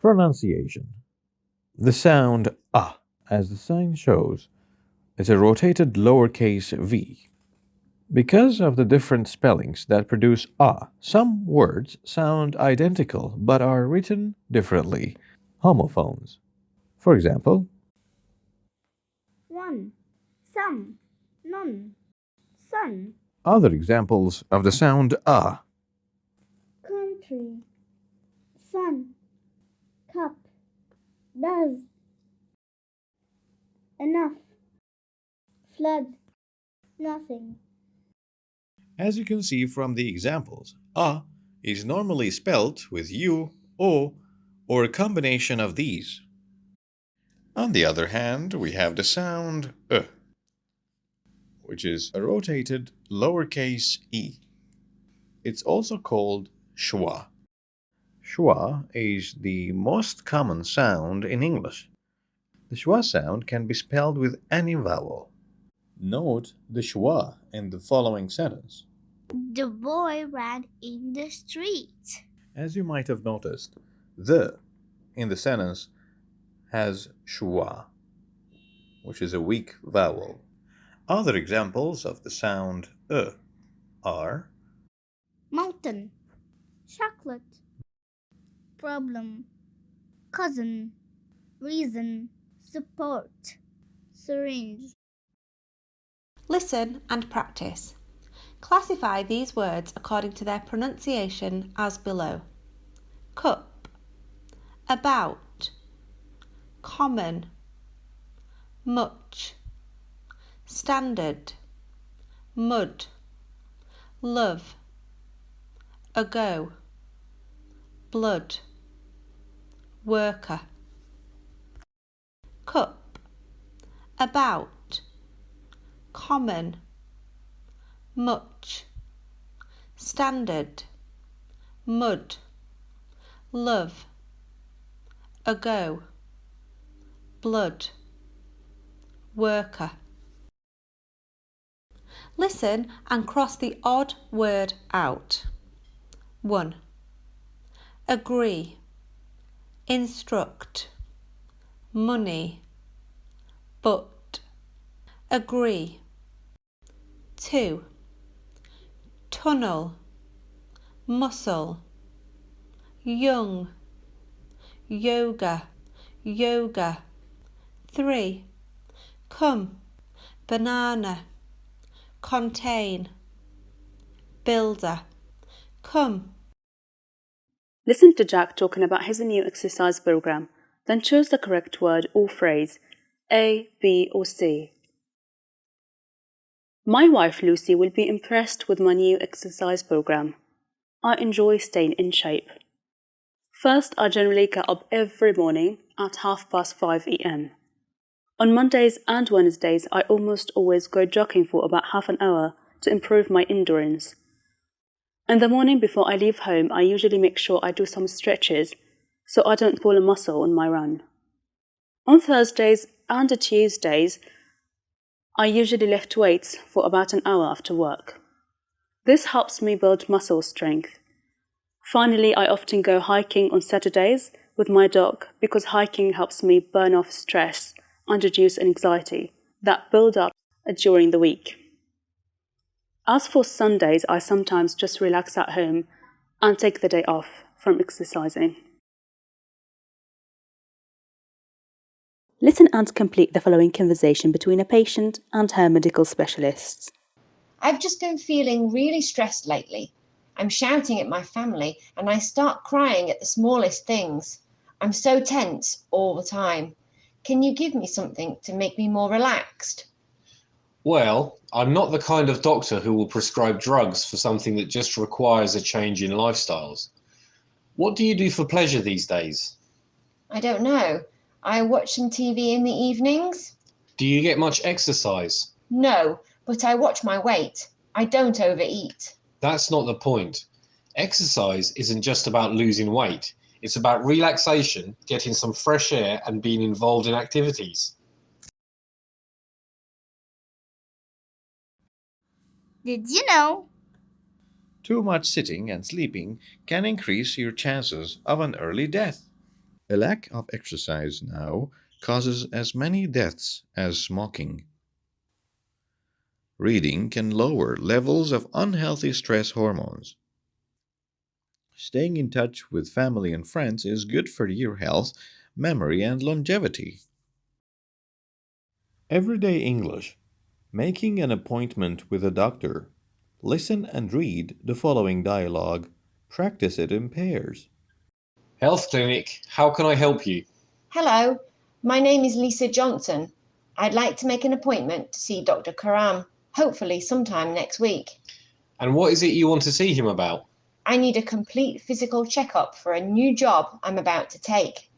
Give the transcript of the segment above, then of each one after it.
Pronunciation. The sound ah, as the sign shows, is a rotated lowercase v. Because of the different spellings that produce ah, some words sound identical but are written differently, homophones. For example, one, some, none, sun, other examples of the sound ah: country, sun, cup, does, enough, flood, nothing. As you can see from the examples, ah is normally spelt with u, o, or a combination of these. On the other hand, we have the sound which is a rotated lowercase e. It's also called schwa. Schwa is the most common sound in English. The schwa sound can be spelled with any vowel. Note the schwa in the following sentence. The boy ran in the street. As you might have noticed, the in the sentence has schwa, which is a weak vowel. Other examples of the sound are Mountain, chocolate, problem, cousin, reason, support, syringe. Listen and practice. Classify these words according to their pronunciation as below. Cup, about, common, much, standard, mud, love, ago, blood, worker. Cup, about, common, much, standard, mud, love, ago, blood, worker. Listen and cross the odd word out. 1. Agree, instruct, money, but, agree. 2. Tunnel, muscle, young, yoga, yoga. 3. Come, banana, contain, builder. Come. Listen to Jack talking about his new exercise program, then choose the correct word or phrase, A, B, or C. My wife Lucy will be impressed with my new exercise program. I enjoy staying in shape. First, I generally get up every morning at 5:30 a.m. On Mondays and Wednesdays, I almost always go jogging for about half an hour to improve my endurance. In the morning before I leave home, I usually make sure I do some stretches so I don't pull a muscle on my run. On Thursdays and Tuesdays, I usually lift weights for about an hour after work. This helps me build muscle strength. Finally, I often go hiking on Saturdays with my dog because hiking helps me burn off stress and reduce anxiety that build up during the week. As for Sundays, I sometimes just relax at home and take the day off from exercising. Listen and complete the following conversation between a patient and her medical specialists. I've just been feeling really stressed lately. I'm shouting at my family and I start crying at the smallest things. I'm so tense all the time. Can you give me something to make me more relaxed? Well, I'm not the kind of doctor who will prescribe drugs for something that just requires a change in lifestyles. What do you do for pleasure these days? I don't know. I watch some TV in the evenings. Do you get much exercise? No, but I watch my weight. I don't overeat. That's not the point. Exercise isn't just about losing weight. It's about relaxation, getting some fresh air, and being involved in activities. Did you know? Too much sitting and sleeping can increase your chances of an early death. A lack of exercise now causes as many deaths as smoking. Reading can lower levels of unhealthy stress hormones. Staying in touch with family and friends is good for your health, memory, and longevity. Everyday English. Making an appointment with a doctor. Listen and read the following dialogue. Practice it in pairs. Health Clinic, how can I help you? Hello, my name is Lisa Johnson. I'd like to make an appointment to see Dr. Karam, hopefully sometime next week. And what is it you want to see him about? I need a complete physical checkup for a new job I'm about to take.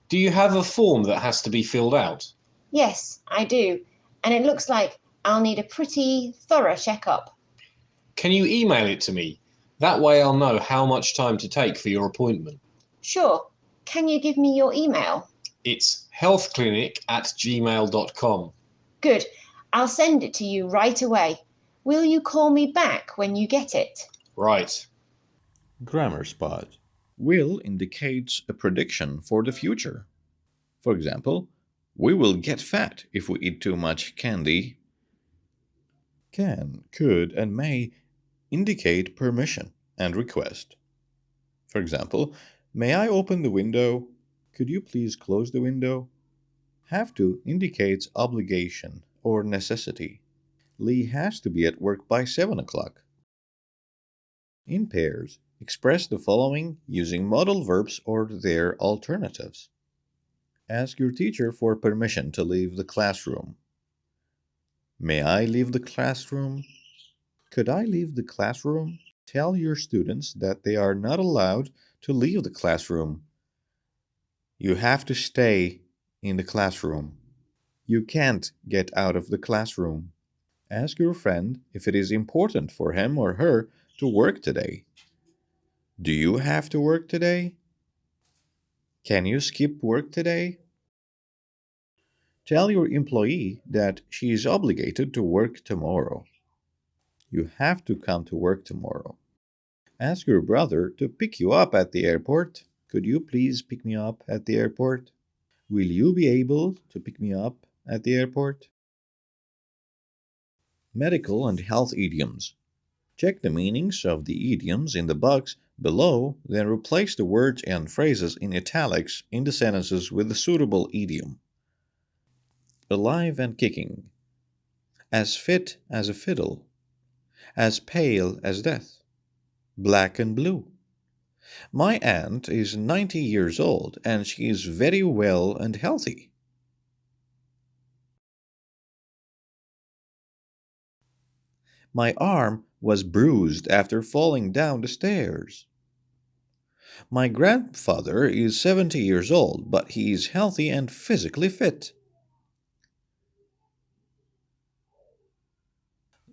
Do you have a form that has to be filled out? Yes, I do, and it looks like I'll need a pretty thorough checkup. Can you email it to me? That way I'll know how much time to take for your appointment. Sure. Can you give me your email? It's healthclinic@gmail.com. Good. I'll send it to you right away. Will you call me back when you get it? Right. Grammar spot. Will indicates a prediction for the future. For example, we will get fat if we eat too much candy. Can, could, and may indicate permission and request. For example, may I open the window? Could you please close the window? Have to indicates obligation or necessity. Lee has to be at work by 7 o'clock. In pairs, express the following using modal verbs or their alternatives. Ask your teacher for permission to leave the classroom. May I leave the classroom? Could I leave the classroom? Tell your students that they are not allowed to leave the classroom. You have to stay in the classroom. You can't get out of the classroom. Ask your friend if it is important for him or her to work today. Do you have to work today? Can you skip work today? Tell your employee that she is obligated to work tomorrow. You have to come to work tomorrow. Ask your brother to pick you up at the airport. Could you please pick me up at the airport? Will you be able to pick me up at the airport? Medical and health idioms. Check the meanings of the idioms in the box below, then replace the words and phrases in italics in the sentences with the suitable idiom. Alive and kicking. As fit as a fiddle. As pale as death. Black and blue. My aunt is 90 years old and she is very well and healthy. My arm was bruised after falling down the stairs. My grandfather is 70 years old, but he is healthy and physically fit.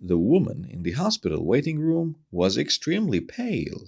The woman in the hospital waiting room was extremely pale.